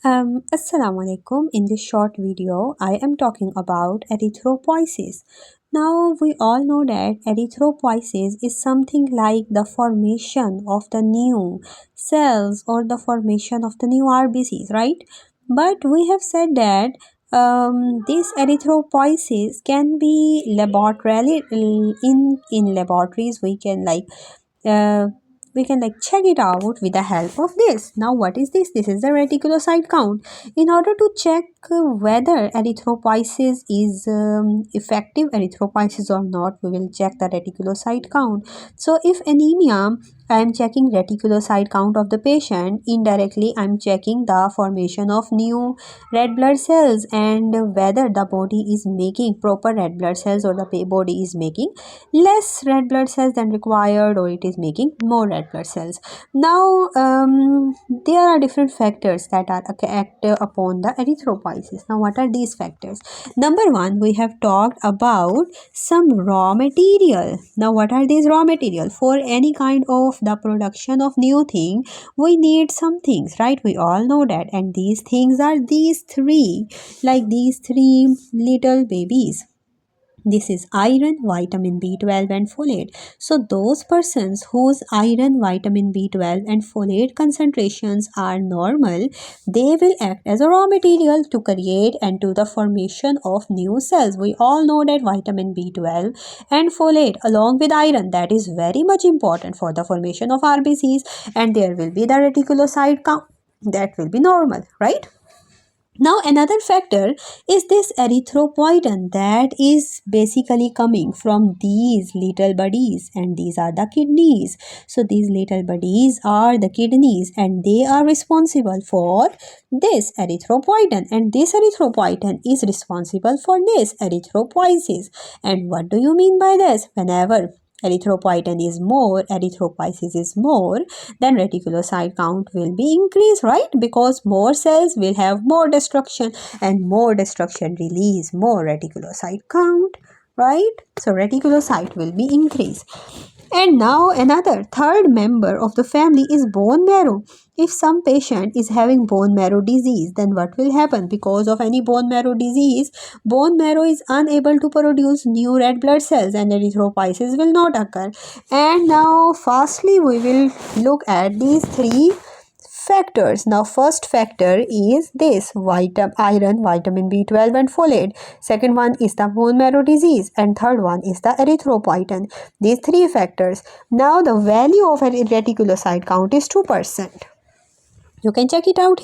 Assalamu alaikum. In this short video, I am talking about erythropoiesis. Now, we all know that erythropoiesis is something like the formation of the new cells or the formation of the new RBCs, right? But we have said that this erythropoiesis can be laboratorily in laboratories. Uh, we can check it out with the help of this. Now what is this? This is the reticulocyte count. In order to check whether erythropoiesis is effective erythropoiesis or not, we will check the reticulocyte count. So if anemia, I am checking reticulocyte count of the patient. Indirectly, I am checking the formation of new red blood cells and whether the body is making proper red blood cells or the body is making less red blood cells than required or it is making more red blood cells. Now, there are different factors that are act upon the erythropoiesis. Now, what are these factors? Number one, we have talked about some raw material. Now, what are these raw material? For any kind of the production of new thing, we need some things, right? We all know that. And these things are these three, like these three little babies. This is iron, vitamin B12 and folate. So those persons whose iron, vitamin B12 and folate concentrations are normal, they will act as a raw material to create and to the formation of new cells. We all know that vitamin B12 and folate along with iron, that is very much important for the formation of RBCs, and there will be the reticulocyte count that will be normal, right? Now another factor is this erythropoietin that is basically coming from these little bodies, and these are the kidneys. So these little bodies are the kidneys and they are responsible for this erythropoietin, and this erythropoietin is responsible for this erythropoiesis. And what do you mean by this? Whenever erythropoietin is more, erythropoiesis is more, then reticulocyte count will be increased, right? Because more cells will have more destruction, and more destruction release more reticulocyte count, right? So reticulocyte will be increased. And now another third member of the family is bone marrow. If some patient is having bone marrow disease, then what will happen? Because of any bone marrow disease, bone marrow is unable to produce new red blood cells and erythropoiesis will not occur. And now firstly we will look at these three factors. Now first factor is this iron, vitamin B12 and folate. Second one is the bone marrow disease, and third one is the erythropoietin. These three factors. Now the value of a reticulocyte count is 2%. You can check it out